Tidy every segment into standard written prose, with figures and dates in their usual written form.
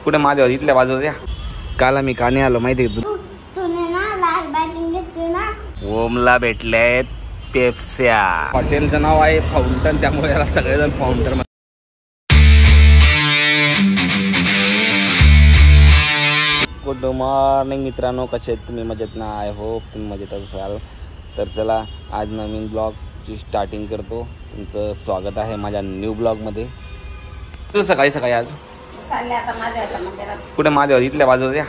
कुठे महादेव इथल्या बाजूला काल आम्ही काने आलो माहिती आहे ओमला भेटलेत पेप्स्या. हॉटेलचं नाव आहे फाउंटन, त्यामुळे याला सगळेजण फाउंटन. गुड मॉर्निंग मित्रांनो, कसे आहेत तुम्ही? मजेत ना? आय होप तुम्ही मजेत असाल. तर चला आज नवीन ब्लॉगची स्टार्टिंग करतो. तुमचं स्वागत आहे माझ्या न्यू ब्लॉगमध्ये. तू सकाळी सकाळी आज चालले आता महादेवाच्या मंदिरात. कुठे महादेव इथल्या बाजूला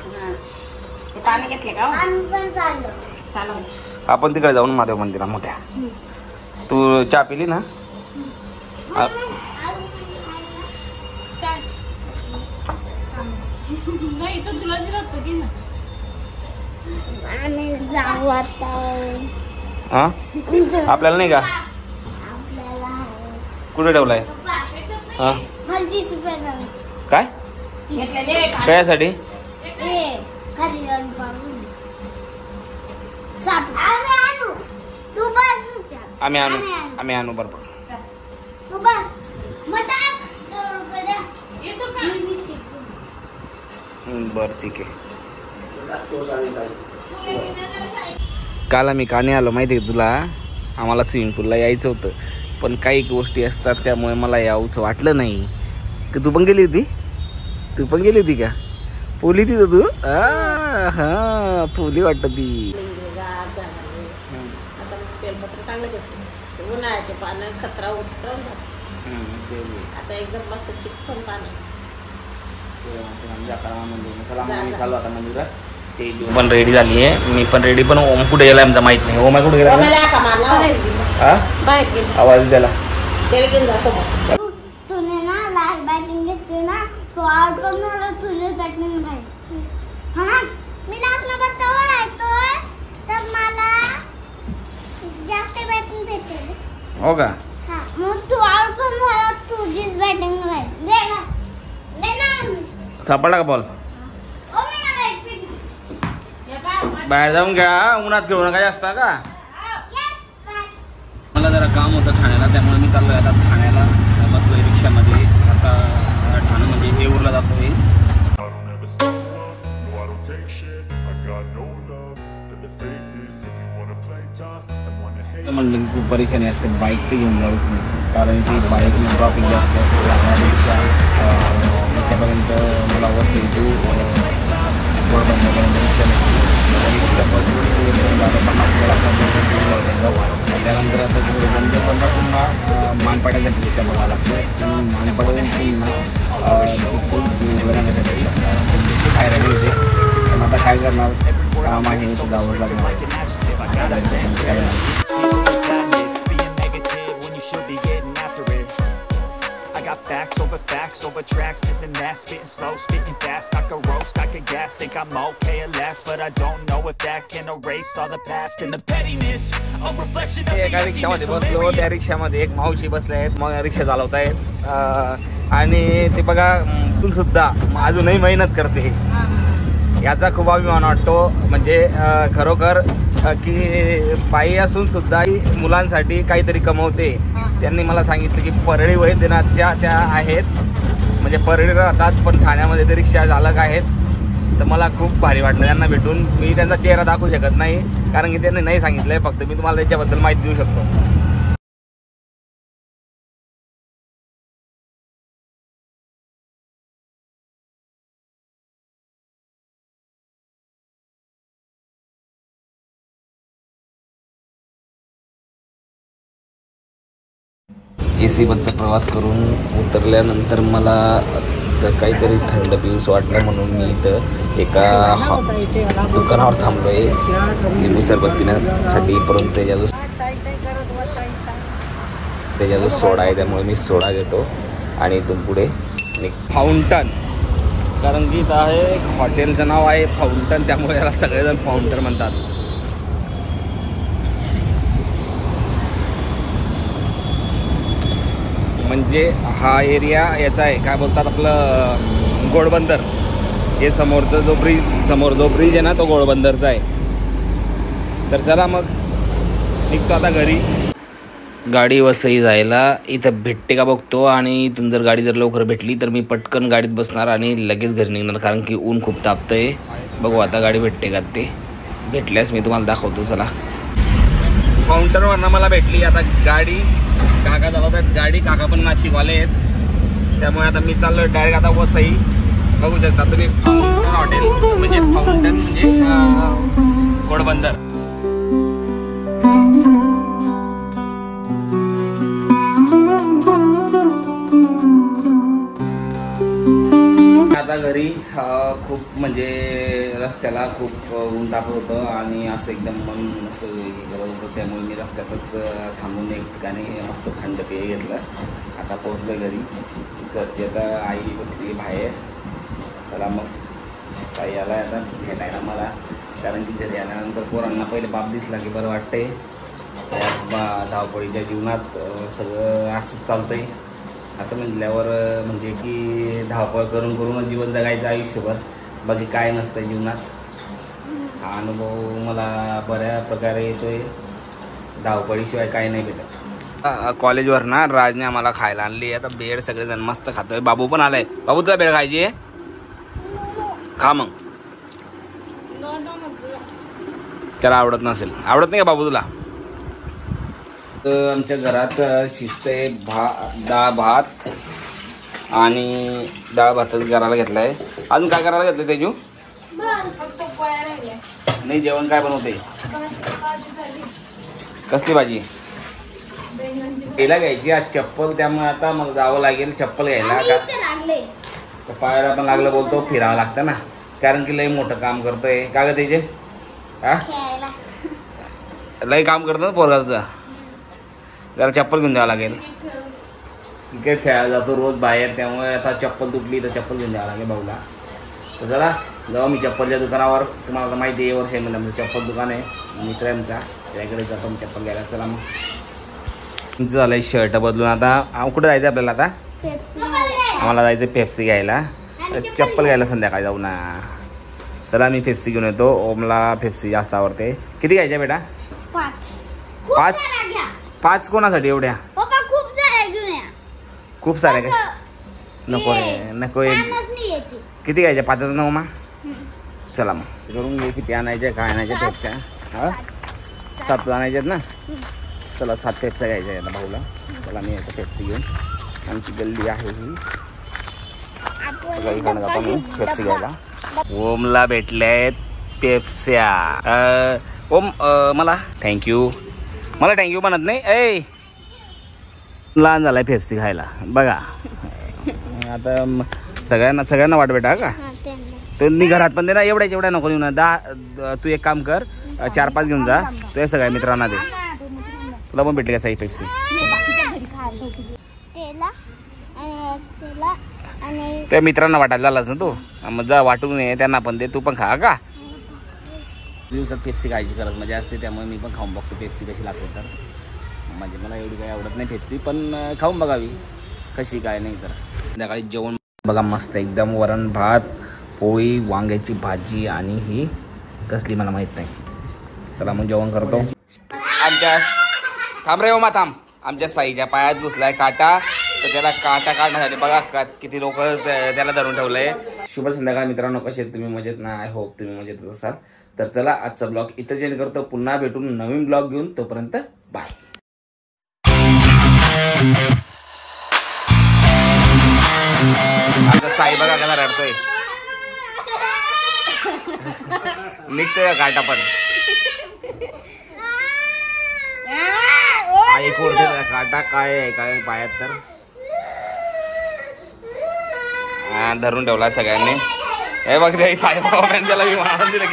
पाणी घेतले का? चालू आपण तिकडे जाऊन महादेव मंदिरा मोठ्या. तू चहा पिली ना? आपल्याला नाही का? कुठे ठेवलाय? काय कशासाठी? आम्ही आणू बरोबर. बर ठीक आहे. काल आम्ही काने आलो माहिती आहे तुला. आम्हाला स्विमिंग पूलला यायचं होतं, पण काही गोष्टी असतात त्यामुळे मला यावंच वाटलं नाही. तू पण गेली होती? तू पण गेली होती का? पोली ती तू? हा पोली वाटत ती. उन्हाळ्याचे पाणी खतरा उतरवून आता एकदम मस्त चिकन पाणी. चालू आता मंदिरात. ते पण रेडी झाली आहे, मी पण रेडी. पण ओम कुठे गेला आमचा माहित नाही. ओम कुठे गेला? आवाज द्याला. तूने ना लास्ट बॅटिंग घेतली ना, तो आउट पण झाला. तुझे बॅटिंग राहील. हा मी लास्टला बत्तावर राहतोय तर मला जास्त बॅटिंग भेटेल. हो का? हा मग तू आउट पण झाला, तुझीच बॅटिंग राहील. दे ना, दे ना. सापडला का बॉल? बाहेर जाऊन खेळा, उन्हात खेळू नका जास्त का? मला जरा काम होतं ठाण्याला, त्यामुळे मी चाललोय आता ठाण्याला. बसलोय रिक्षामध्ये. आता ठाणे म्हणजे येऊरला जातोय. म्हणलं खूप परेशानी असते बाईक ते घेऊन जाऊच नाही, कारण की बाईकने ड्रॉपिंग जास्त त्यापर्यंत मला वस्तू त्यानंतर आता बंद पडला पुन्हा मानपाड्याच्या रिक्षा बघावं लागतं. मानपाड्यावरून खायला गेले पण आता काय करणार, काम आहे जावं लागणार. Facts over tracks, this and that, spitting slow, spitting fast, I could roast, I could gas, think I'm okay at last, but I don't know if that can erase all the past and the pettiness, a reflection of एका रिक्षामध्ये बसलो. त्या रिक्षामध्ये एक मावशी बसले आहेत, मग रिक्षा चालवत आहेत. आणि ते बघा तू सुद्धा अजूनही मेहनत करते. याचा खूप अभिमान वाटतो. म्हणजे खरोखर की बाई असून सुद्धा मुलांसाठी काहीतरी कमवते. त्यांनी मला सांगितलं की परळी वैद्यनाथच्या त्या आहेत, म्हणजे परळी राहतात पण ठाण्यामध्ये ते रिक्षा चालक आहेत. तर मला खूप भारी वाटलं त्यांना भेटून. मी त्यांचा चेहरा दाखवू शकत नाही, कारण की त्यांनी नाही सांगितलं आहे. फक्त मी तुम्हाला त्याच्याबद्दल माहिती देऊ शकतो. AC बसचा प्रवास करून उतरल्यानंतर मला काहीतरी थंड पिऊस वाटलं, म्हणून मी इथं एका दुकानावर थांबलो आहे लिंबू सरबत पिण्यासाठी. परंतु त्याच्याजवळ सोडा आहे, त्यामुळे मी सोडा घेतो आणि इथून पुढे फाउंटन. कारण की इथं आहे हॉटेलचं नाव आहे फाउंटन, त्यामुळे याला सगळेजण फाउंटन म्हणतात. म्हणजे हा एरिया याचा आहे, काय बोलतात आपलं घोडबंदर. हे समोरचा जो ब्रिज आहे ना, तो घोडबंदरचा आहे. तर चला मग निघतो आता घरी. गाडी वसई जायला इथं भेटते का बघतो आणि इथून जर गाडी जर लवकर भेटली तर मी पटकन गाडीत बसणार आणि लगेच घरी निघणार, कारण की ऊन खूप तापतंय. बघू आता गाडी भेटते का ते. भेटल्यास मी तुम्हाला दाखवतो. चला, काउंटरवरनं मला भेटली आता गाडी. काका चालवतात गाडी, काका पण नाशिकवाले आहेत. त्यामुळे आता मी चाललो डायरेक्ट आता वसई. बघू शकता तुम्ही फाउंटन हॉटेल म्हणजे फाउंटन म्हणजे घोडबंदर. आता घरी खूप म्हणजे रस्त्याला खूप ऊन तापत होतं आणि असं एकदम मन असं हे करत होतं. त्यामुळे मी रस्त्यातच थांबून एक ठिकाणी मस्त थंड पेय घेतलं. आता पोहोचलो घरी. घरची आता आई बसली बाहेर. चला मग साई आला आता भेटायला मला, कारण की घरी आल्यानंतर पोरांना पहिले बाप दिसला की बरं वाटतंय. धावपळीच्या जीवनात सगळं असंच चालतंय. असं म्हटल्यावर म्हणजे की धावपळ करून करूनच जीवन जगायचं आयुष्यभर, बाकी काय नसतं जीवनात. हा अनुभव मला बऱ्या प्रकारे येतोय. धावपळीशिवाय काही नाही भेटत. कॉलेजवर ना राजने आम्हाला खायला आणली. आता बेड सगळेजण मस्त खातोय. बाबू पण आलाय. बाबू तुला बेड खायची आहे? खा मग. त्याला आवडत नसेल. आवडत नाही का बाबू तुला? आमच्या घरात शिस्त आहे. डाळ भात आणि डाळ भातच करायला घेतलाय. अजून काय करायला घेतलं तेजू? नाही, जेवण काय बनवते? कसली भाजी? तिला घ्यायची आज चप्पल, त्यामुळे आता मला जावं लागेल चप्पल घ्यायला. का पायाला पण लागलं बोलतो, फिरावं लागतं ना, कारण की लय मोठं काम करतोय. का ग त्याचे? हा, लय काम करतो ना पोरगाचं. जरा चप्पल घेऊन द्यावं लागेल. क्रिकेट खेळायला जातो रोज बाहेर, त्यामुळे आता चप्पल तुटली तर चप्पल घेऊन द्यावं लागेल भाऊला. तर चला जाऊ मी चप्पलच्या दुकानावर. तुम्हाला माहिती आहे वर्ष आहे आमचं चप्पल दुकान आहे मित्रांचा, त्याकडे जातो मी चप्पल घ्यायला. चला मग. तुमचं झालं आहे शर्ट बदलून. आता कुठं जायचं आपल्याला? आता आम्हाला जायचं पेप्सी घ्यायला. चप्पल घ्यायला संध्याकाळी जाऊ ना. चला मी पेप्सी घेऊन येतो. ओमला पेप्सी जास्त आवडते. किती घ्यायच्या बेटा? 5. 5 कोणासाठी एवढ्या? पप्पा खूप साऱ्या घेऊन या. खूप साऱ्या काय? नको रे, नको. किती घ्यायच्या? 5च ना ओमा? चला मग करून घे. किती आणायच्या काय आणायच्या पेप्स्या? हा, 7 आणायच्यात ना. चला 7 पेप्स्या घ्यायच्या आहेत भाऊला. चला मी आता पेप्सी घेऊन. आमची गल्ली आहे ही. इकडनं जातो मी पेप्सी घ्यायला. ओमला भेटल्यात पेप्स्या. ओम मला थँक्यू. मला थँक्यू म्हणत नाही. ए, लहान झालाय पेप्सी खायला बघा. आता सगळ्यांना वाट बेटा का? तर मी घरात पण दे ना. एवढ्या नको घेऊन. 10 तू एक काम कर, 4-5 घेऊन जा. तुझ्या सगळ्या मित्रांना दे. तुला पण भेटली का साई पेप्सी? त्या मित्रांना वाटायला झालाच ना तू. मग जा वाटून ये, त्यांना पण दे, तू पण खा का. दिवसात पेप्सी खायची गरज मजा असते, त्यामुळे मी पण खाऊन बघतो पेप्सी कशी लागते. तर म्हणजे मला एवढी काही आवडत नाही पेप्सी, पण खाऊन बघावी कशी काय. नाही तर संध्याकाळी जेवण बघा मस्त एकदम. वरण भात, पोळी, वांग्याची भाजी आणि ही कसली मला माहीत नाही. चला मग जेवण करतो. आमच्या थांब रे ओमा थांब. आमच्या साईच्या पायात घुसलाय काटा, तर त्याला काटा काढण्यासाठी बघा किती लोक त्याला धरून ठेवलंय. शुभ संध्याकाळ मित्रांनो, कसे तुम्ही मजेत ना? आय होप तुम्ही मजेत असाल. तर चला आजचा ब्लॉग इथं एंड करतो. पुन्हा भेटून नवीन ब्लॉग घेऊन. तोपर्यंत बाय. आता साई बघा कसा रडतोय. निघतोय काटा पण. आई कोरडे काटा काय आहे काय पायात तर धरून ठेवला सगळ्यांनी. हे बघ रे साई बाबा त्याला मी मारून दिलं.